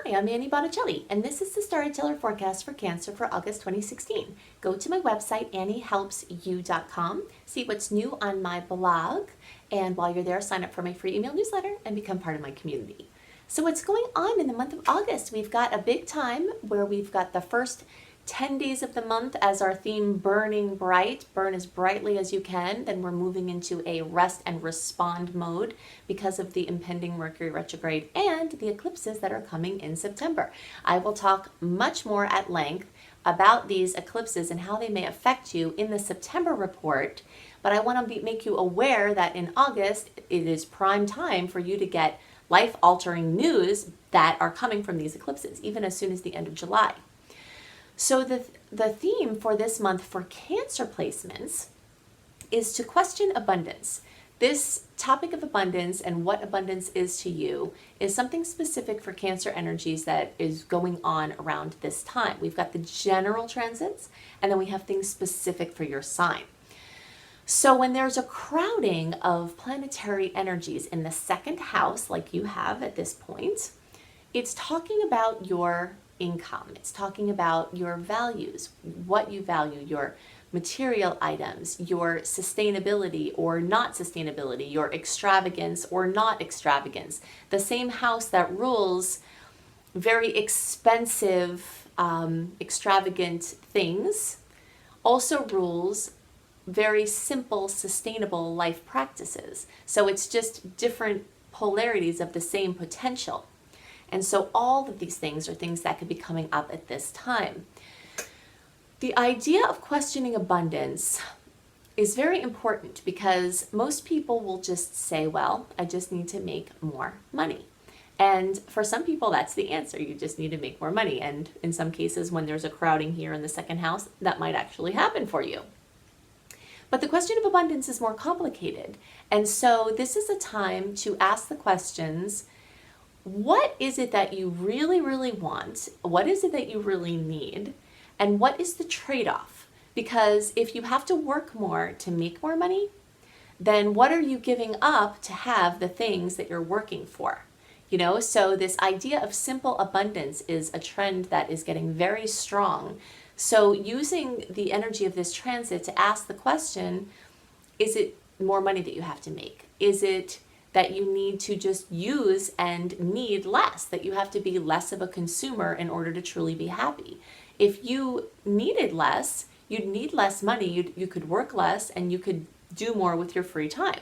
Hi, I'm Annie Botticelli, and this is the Storyteller Forecast for Cancer for August 2016. Go to my website, anniehelpsyou.com, see what's new on my blog, and while you're there, sign up for my free email newsletter and become part of my community. So what's going on in the month of August? We've got a big time where we've got the first 10 days of the month as our theme, burning bright. Burn as brightly as you can. Then we're moving into a rest and respond mode because of the impending Mercury retrograde and the eclipses that are coming in September. I will talk much more at length about these eclipses and how they may affect you in the September report, but I want to make you aware that in August it is prime time for you to get life-altering news that are coming from these eclipses, even as soon as the end of July. So the theme for this month for Cancer placements is to question abundance. This topic of abundance and what abundance is to you is something specific for Cancer energies that is going on around this time. We've got the general transits, and then we have things specific for your sign. So when there's a crowding of planetary energies in the second house, like you have at this point, it's talking about your income. It's talking about your values, what you value, your material items, your sustainability or not sustainability, your extravagance or not extravagance. The same house that rules very expensive, extravagant things also rules very simple, sustainable life practices. So it's just different polarities of the same potential. And so all of these things are things that could be coming up at this time. The idea of questioning abundance is very important because most people will just say, well, I just need to make more money. And for some people, that's the answer. You just need to make more money. And in some cases, when there's a crowding here in the second house, that might actually happen for you. But the question of abundance is more complicated. And so this is a time to ask the questions, what is it that you really, really want? What is it that you really need? And what is the trade-off? Because if you have to work more to make more money, then what are you giving up to have the things that you're working for? You know, so this idea of simple abundance is a trend that is getting very strong. So using the energy of this transit to ask the question, is it more money that you have to make? Is it that you need to just use and need less, that you have to be less of a consumer in order to truly be happy? If you needed less, you'd need less money, you could work less, and you could do more with your free time.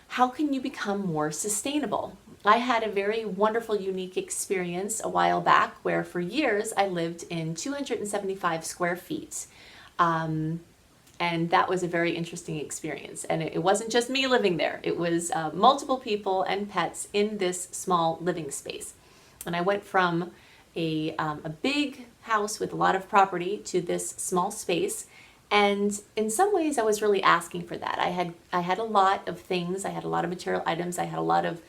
How can you become more sustainable? I had a very wonderful, unique experience a while back where for years I lived in 275 square feet. And that was a very interesting experience. And it wasn't just me living there. It was multiple people and pets in this small living space. And I went from a big house with a lot of property to this small space. And in some ways, I was really asking for that. I had a lot of things. I had a lot of material items. I had a lot of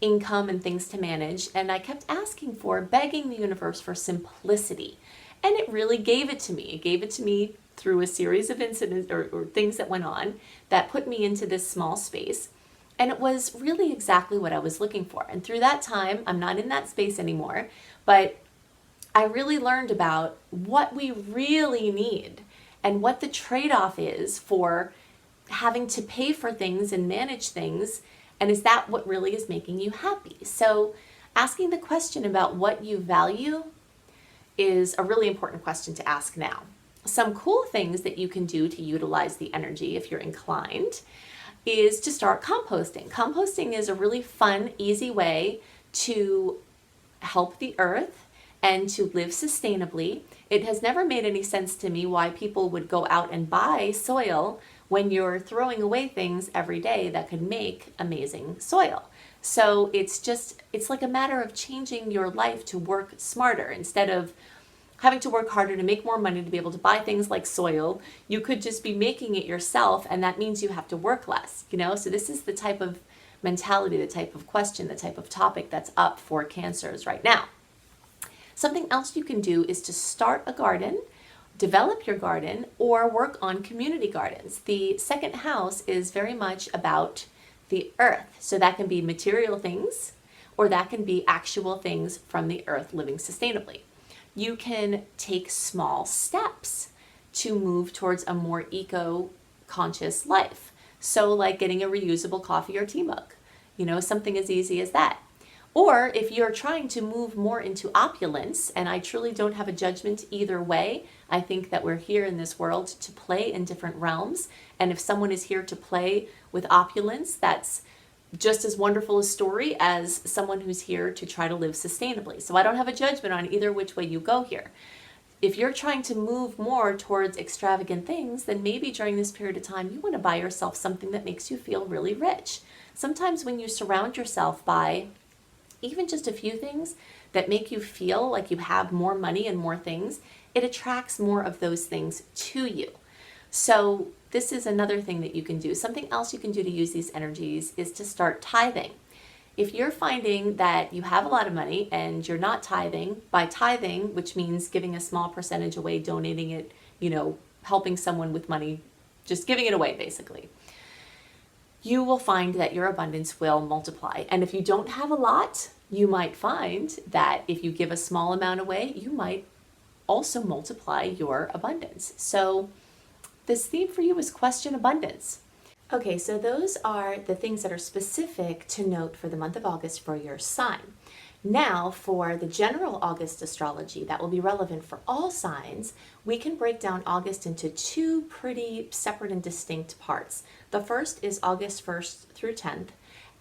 income and things to manage. And I kept asking for, begging the universe for simplicity. And it really gave it to me. It gave it to me through a series of incidents or things that went on that put me into this small space. And it was really exactly what I was looking for. And through that time, I'm not in that space anymore, but I really learned about what we really need and what the trade-off is for having to pay for things and manage things. And is that what really is making you happy? So asking the question about what you value is a really important question to ask now. Some cool things that you can do to utilize the energy if you're inclined is to start composting. Composting is a really fun, easy way to help the earth and to live sustainably. It has never made any sense to me why people would go out and buy soil when you're throwing away things every day that could make amazing soil. So it's like a matter of changing your life to work smarter. Instead of having to work harder to make more money to be able to buy things like soil, you could just be making it yourself, and that means you have to work less, you know? So this is the type of mentality, the type of question, the type of topic that's up for Cancers right now. Something else you can do is to start a garden, develop your garden, or work on community gardens. The second house is very much about the earth. So that can be material things, or that can be actual things from the earth living sustainably. You can take small steps to move towards a more eco-conscious life. So like getting a reusable coffee or tea mug, something as easy as that. Or if you're trying to move more into opulence, and I truly don't have a judgment either way, I think that we're here in this world to play in different realms. And if someone is here to play with opulence, that's just as wonderful a story as someone who's here to try to live sustainably. So I don't have a judgment on either which way you go here. If you're trying to move more towards extravagant things, then maybe during this period of time, you want to buy yourself something that makes you feel really rich. Sometimes when you surround yourself by even just a few things that make you feel like you have more money and more things, it attracts more of those things to you. So this is another thing that you can do. Something else you can do to use these energies is to start tithing. If you're finding that you have a lot of money and you're not tithing, by tithing, which means giving a small percentage away, donating it, helping someone with money, just giving it away basically, you will find that your abundance will multiply. And if you don't have a lot, you might find that if you give a small amount away, you might also multiply your abundance. So this theme for you is question abundance. Okay, so those are the things that are specific to note for the month of August for your sign. Now for the general August astrology that will be relevant for all signs, we can break down August into two pretty separate and distinct parts. The first is August 1st through 10th,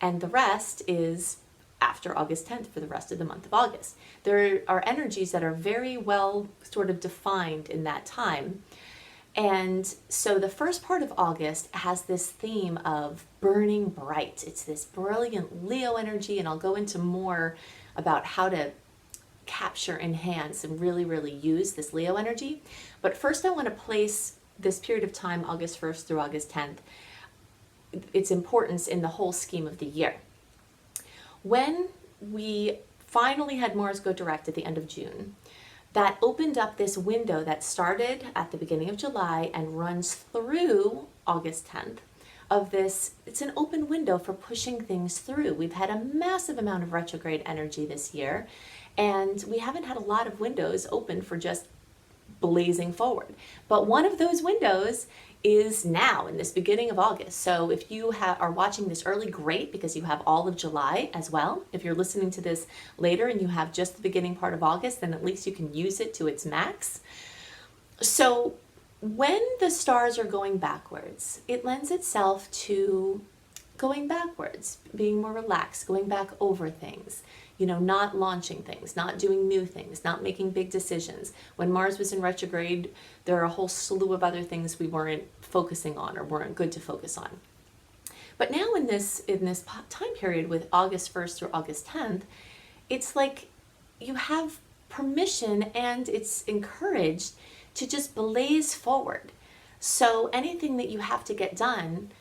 and the rest is after August 10th for the rest of the month of August. There are energies that are very well sort of defined in that time. And so the first part of August has this theme of burning bright. It's this brilliant Leo energy, and I'll go into more about how to capture, enhance, and really, really use this Leo energy. But first I want to place this period of time, August 1st through August 10th, its importance in the whole scheme of the year. When we finally had Mars go direct at the end of June, that opened up this window that started at the beginning of July and runs through August 10th of this. It's an open window for pushing things through. We've had a massive amount of retrograde energy this year, and we haven't had a lot of windows open for just blazing forward. But one of those windows is now in this beginning of August. So if you are watching this early, great, because you have all of July as well. If you're listening to this later and you have just the beginning part of August, then at least you can use it to its max. So when the stars are going backwards, it lends itself to going backwards, being more relaxed, going back over things, not launching things, not doing new things, not making big decisions. When Mars was in retrograde, there are a whole slew of other things we weren't focusing on or weren't good to focus on. But now in this time period with August 1st through August 10th, it's like you have permission and it's encouraged to just blaze forward. So anything that you have to get done,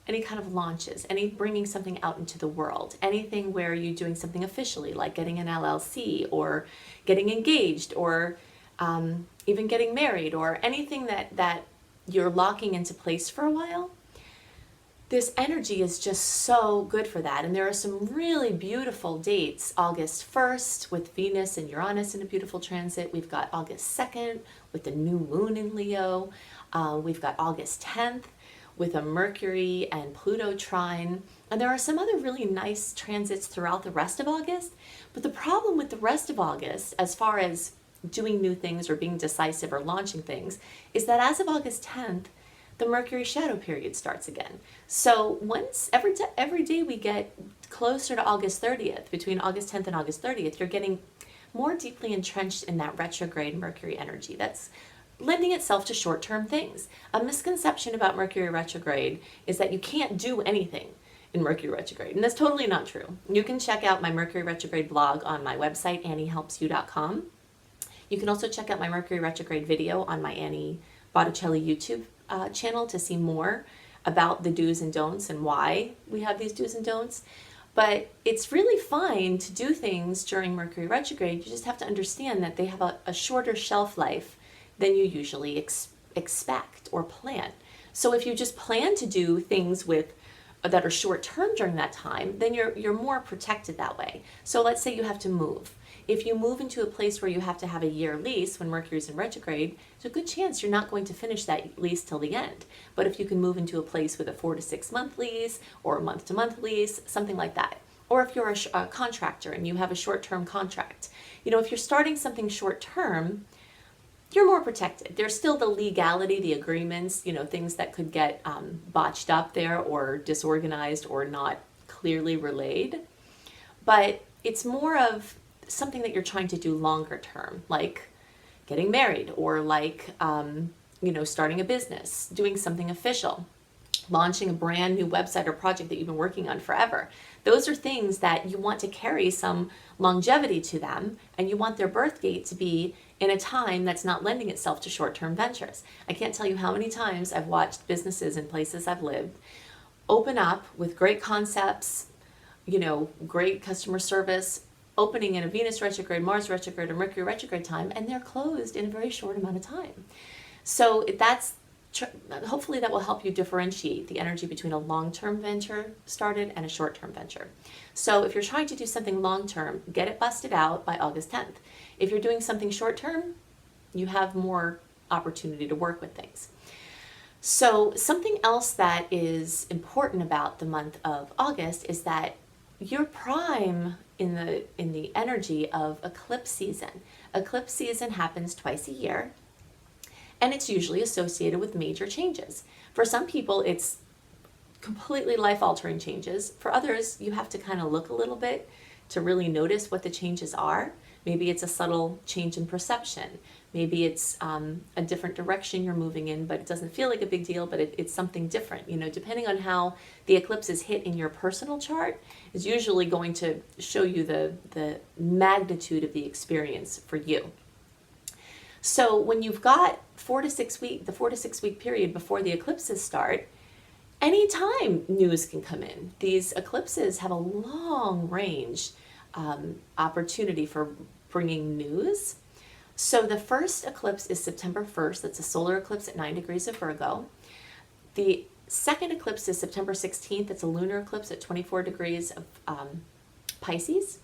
any kind of launches, any bringing something out into the world, anything where you're doing something officially, like getting an LLC or getting engaged or even getting married, or anything that you're locking into place for a while, this energy is just so good for that. And there are some really beautiful dates. August 1st with Venus and Uranus in a beautiful transit. We've got August 2nd with the new moon in Leo. We've got August 10th with a Mercury and Pluto trine. And there are some other really nice transits throughout the rest of August. But the problem with the rest of August, as far as doing new things or being decisive or launching things, is that as of August 10th, the Mercury shadow period starts again. So every day we get closer to August 30th, between August 10th and August 30th, you're getting more deeply entrenched in that retrograde Mercury energy. That's lending itself to short-term things. A misconception about Mercury retrograde is that you can't do anything in Mercury retrograde, and that's totally not true. You can check out my Mercury retrograde blog on my website, anniehelpsyou.com. You can also check out my Mercury retrograde video on my Annie Botticelli YouTube channel to see more about the do's and don'ts and why we have these do's and don'ts. But it's really fine to do things during Mercury retrograde. You just have to understand that they have a shorter shelf life than you usually expect or plan. So if you just plan to do things with that are short term during that time, then you're more protected that way. So let's say you have to move. If you move into a place where you have to have a year lease when Mercury's in retrograde, there's a good chance you're not going to finish that lease till the end. But if you can move into a place with a 4 to 6 month lease or a month to month lease, something like that. Or if you're a contractor and you have a short-term contract, if you're starting something short-term, you're more protected. There's still the legality, the agreements, things that could get botched up there or disorganized or not clearly relayed. But it's more of something that you're trying to do longer term, like getting married or like, starting a business, doing something official, launching a brand new website or project that you've been working on forever. Those are things that you want to carry some longevity to them, and you want their birth date to be in a time that's not lending itself to short-term ventures. I can't tell you how many times I've watched businesses in places I've lived open up with great concepts, great customer service, opening in a Venus retrograde, Mars retrograde, or Mercury retrograde time, and they're closed in a very short amount of time. So hopefully that will help you differentiate the energy between a long-term venture started and a short-term venture. So if you're trying to do something long-term, get it busted out by August 10th. If you're doing something short-term, you have more opportunity to work with things. So something else that is important about the month of August is that you're prime in the energy of eclipse season. Eclipse season happens twice a year, and it's usually associated with major changes. For some people, it's completely life-altering changes. For others, you have to kind of look a little bit to really notice what the changes are. Maybe it's a subtle change in perception. Maybe it's a different direction you're moving in, but it doesn't feel like a big deal, but it's something different. Depending on how the eclipse is hit in your personal chart, is usually going to show you the magnitude of the experience for you. So when you've got the 4 to 6 week period before the eclipses start, anytime news can come in. These eclipses have a long range opportunity for bringing news. So the first eclipse is September 1st. That's a solar eclipse at 9 degrees of Virgo. The second eclipse is September 16th. It's a lunar eclipse at 24 degrees of Pisces.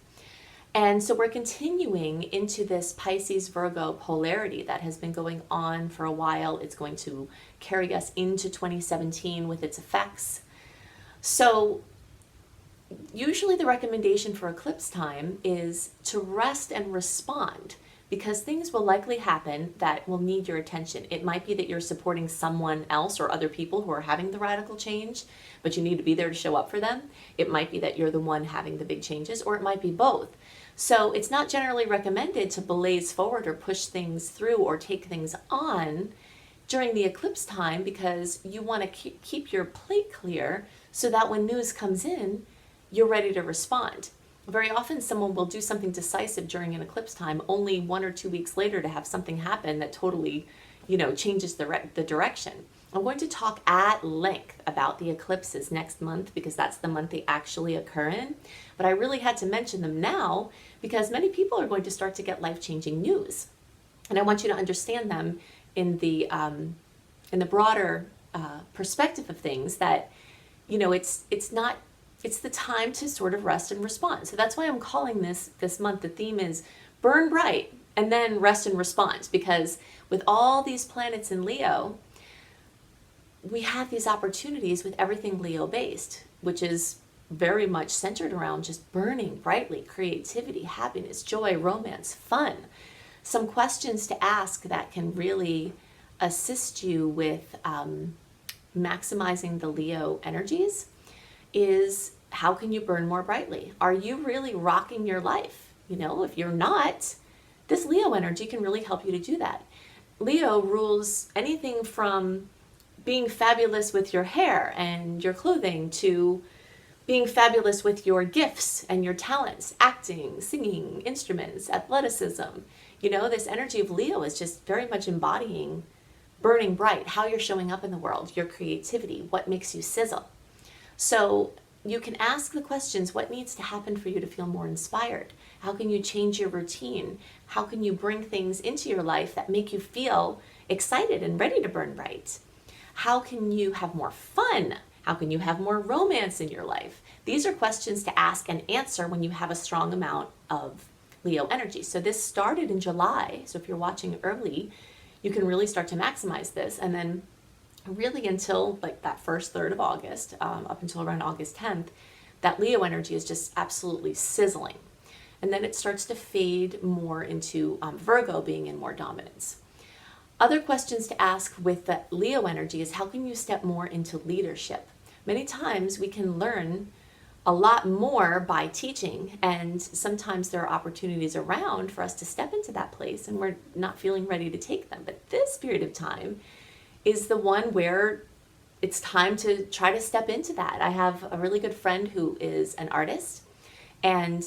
And so we're continuing into this Pisces-Virgo polarity that has been going on for a while. It's going to carry us into 2017 with its effects. So usually the recommendation for eclipse time is to rest and respond, because things will likely happen that will need your attention. It might be that you're supporting someone else or other people who are having the radical change, but you need to be there to show up for them. It might be that you're the one having the big changes, or it might be both. So it's not generally recommended to blaze forward or push things through or take things on during the eclipse time, because you want to keep your plate clear so that when news comes in, you're ready to respond. Very often someone will do something decisive during an eclipse time, only 1 or 2 weeks later to have something happen that totally, changes the direction. I'm going to talk at length about the eclipses next month, because that's the month they actually occur in. But I really had to mention them now because many people are going to start to get life-changing news. And I want you to understand them in the broader perspective of things, that, it's the time to sort of rest and respond. So that's why I'm calling this month, the theme is burn bright and then rest and respond, because with all these planets in Leo, we have these opportunities with everything Leo based, which is very much centered around just burning brightly, creativity, happiness, joy, romance, fun. Some questions to ask that can really assist you with maximizing the Leo energies is, how can you burn more brightly? Are you really rocking your life? If you're not, this Leo energy can really help you to do that. Leo rules anything from being fabulous with your hair and your clothing to being fabulous with your gifts and your talents, acting, singing, instruments, athleticism. This energy of Leo is just very much embodying burning bright, how you're showing up in the world, your creativity, what makes you sizzle. So you can ask the questions, what needs to happen for you to feel more inspired? How can you change your routine? How can you bring things into your life that make you feel excited and ready to burn bright? How can you have more fun How can you have more romance in your life? These are questions to ask and answer when you have a strong amount of Leo energy. So this started in July. So if you're watching early, you can really start to maximize this. And then really until like that first third of August, up until around August 10th, that Leo energy is just absolutely sizzling. And then it starts to fade more into Virgo being in more dominance. Other questions to ask with the Leo energy is how can you step more into leadership? Many times we can learn a lot more by teaching, and sometimes there are opportunities around for us to step into that place and we're not feeling ready to take them. But this period of time is the one where it's time to try to step into that. I have a really good friend who is an artist, and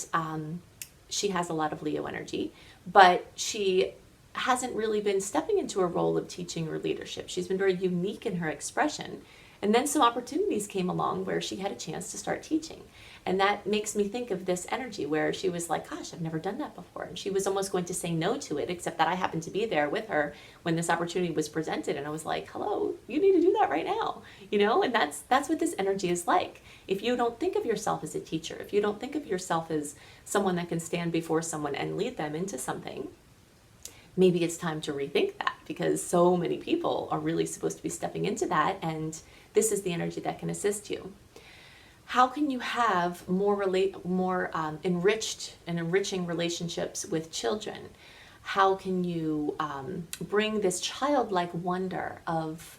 she has a lot of Leo energy, but she hasn't really been stepping into a role of teaching or leadership. She's been very unique in her expression. And then some opportunities came along where she had a chance to start teaching. And that makes me think of this energy where she was like, gosh, I've never done that before. And she was almost going to say no to it, except that I happened to be there with her when this opportunity was presented. And I was like, hello, you need to do that right now. And that's what this energy is like. If you don't think of yourself as a teacher, if you don't think of yourself as someone that can stand before someone and lead them into something, maybe it's time to rethink that, because so many people are really supposed to be stepping into that, and this is the energy that can assist you. How can you have more enriched and enriching relationships with children? How can you bring this childlike wonder of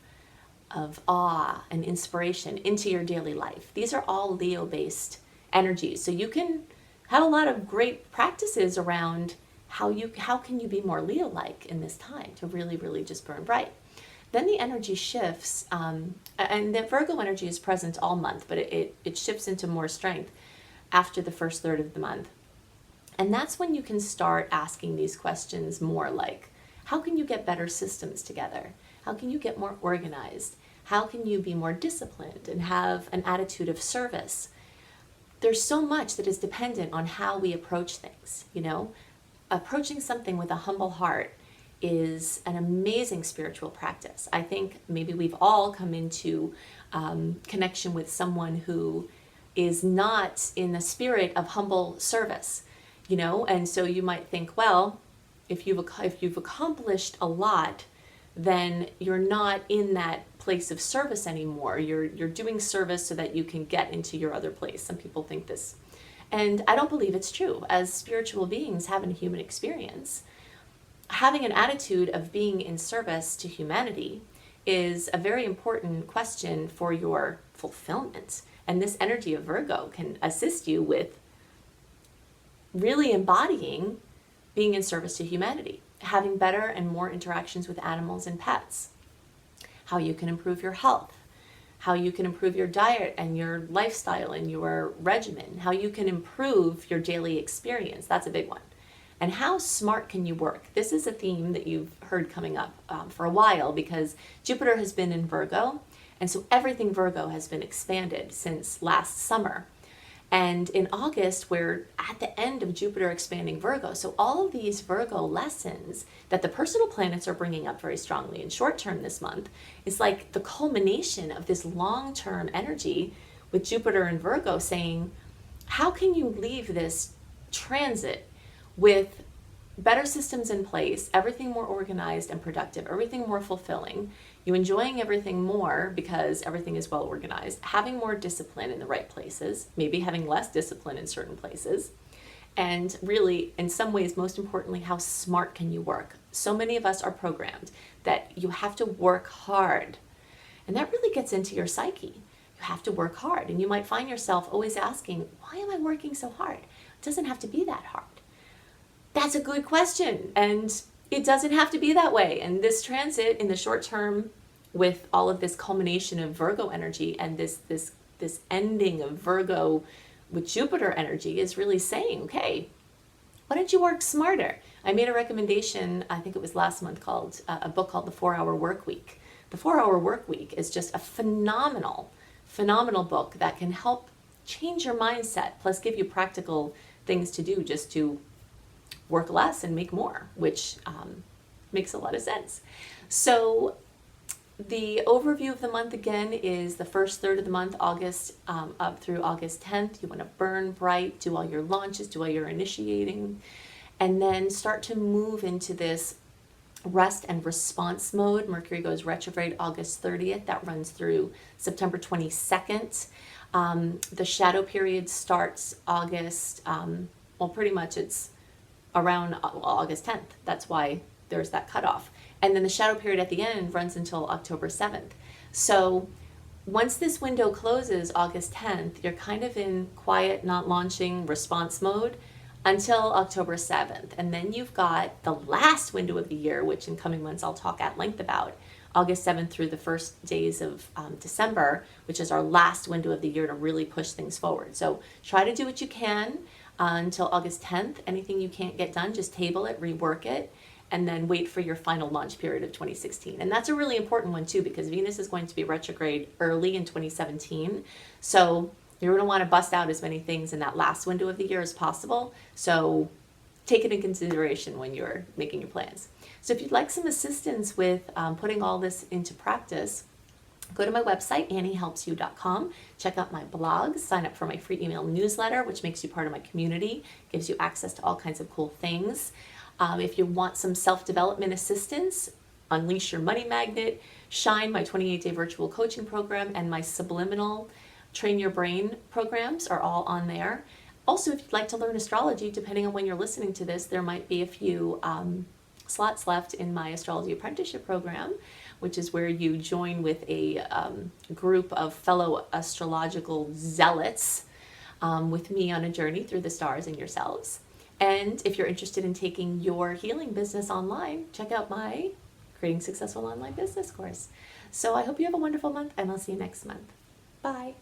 awe and inspiration into your daily life? These are all Leo-based energies, so you can have a lot of great practices around how can you be more Leo-like in this time to really, really just burn bright. Then the energy shifts, and the Virgo energy is present all month, but it shifts into more strength after the first third of the month. And that's when you can start asking these questions more like, how can you get better systems together? How can you get more organized? How can you be more disciplined and have an attitude of service? There's so much that is dependent on how we approach things, Approaching something with a humble heart is an amazing spiritual practice. I think maybe we've all come into connection with someone who is not in the spirit of humble service, and so you might think, well, if you've accomplished a lot, then you're not in that place of service anymore. You're doing service so that you can get into your other place. Some people think this. And I don't believe it's true. As spiritual beings having a human experience, having an attitude of being in service to humanity is a very important question for your fulfillment. And this energy of Virgo can assist you with really embodying being in service to humanity, having better and more interactions with animals and pets, how you can improve your health, how you can improve your diet and your lifestyle and your regimen, how you can improve your daily experience. That's a big one. And how smart can you work? This is a theme that you've heard coming up for a while, because Jupiter has been in Virgo, and so everything Virgo has been expanded since last summer. And in August, we're at the end of Jupiter expanding Virgo. So all of these Virgo lessons that the personal planets are bringing up very strongly in short term this month is like the culmination of this long-term energy with Jupiter and Virgo saying, how can you leave this transit with better systems in place, everything more organized and productive, everything more fulfilling, you enjoying everything more because everything is well organized, having more discipline in the right places, maybe having less discipline in certain places, and really, in some ways, most importantly, how smart can you work? So many of us are programmed that you have to work hard, and that really gets into your psyche. You have to work hard, and you might find yourself always asking, why am I working so hard? It doesn't have to be that hard. That's a good question, and it doesn't have to be that way. And this transit in the short term, with all of this culmination of Virgo energy and this ending of Virgo with Jupiter energy, is really saying, okay, why don't you work smarter? I made a recommendation, I think it was last month, called a book called The 4-Hour Work Week. The 4-Hour Work Week is just a phenomenal book that can help change your mindset, plus give you practical things to do just to work less and make more, which makes a lot of sense. So the overview of the month again is the first third of the month, August up through August 10th. You want to burn bright, do all your launches, do all your initiating, and then start to move into this rest and response mode. Mercury goes retrograde August 30th. That runs through September 22nd. The shadow period starts August, well, pretty much it's around August 10th. That's why there's that cutoff. And then the shadow period at the end runs until October 7th. So once this window closes August 10th, you're kind of in quiet, not launching response mode until October 7th. And then you've got the last window of the year, which in coming months I'll talk at length about, August 7th through the first days of December, which is our last window of the year to really push things forward. So try to do what you can until August 10th. Anything you can't get done, just table it, rework it, and then wait for your final launch period of 2016. And that's a really important one too, because Venus is going to be retrograde early in 2017. So you're going to want to bust out as many things in that last window of the year as possible. So take it in consideration when you're making your plans. So if you'd like some assistance with putting all this into practice, go to my website, anniehelpsyou.com. Check out my blogs, sign up for my free email newsletter, which makes you part of my community, gives you access to all kinds of cool things. If you want some self-development assistance, Unleash Your Money Magnet, Shine, my 28-day virtual coaching program, and my Subliminal Train Your Brain programs are all on there. Also, if you'd like to learn astrology, depending on when you're listening to this, there might be a few slots left in my Astrology Apprenticeship program, which is where you join with a group of fellow astrological zealots with me on a journey through the stars and yourselves. And if you're interested in taking your healing business online, check out my Creating Successful Online Business course. So I hope you have a wonderful month, and I'll see you next month. Bye.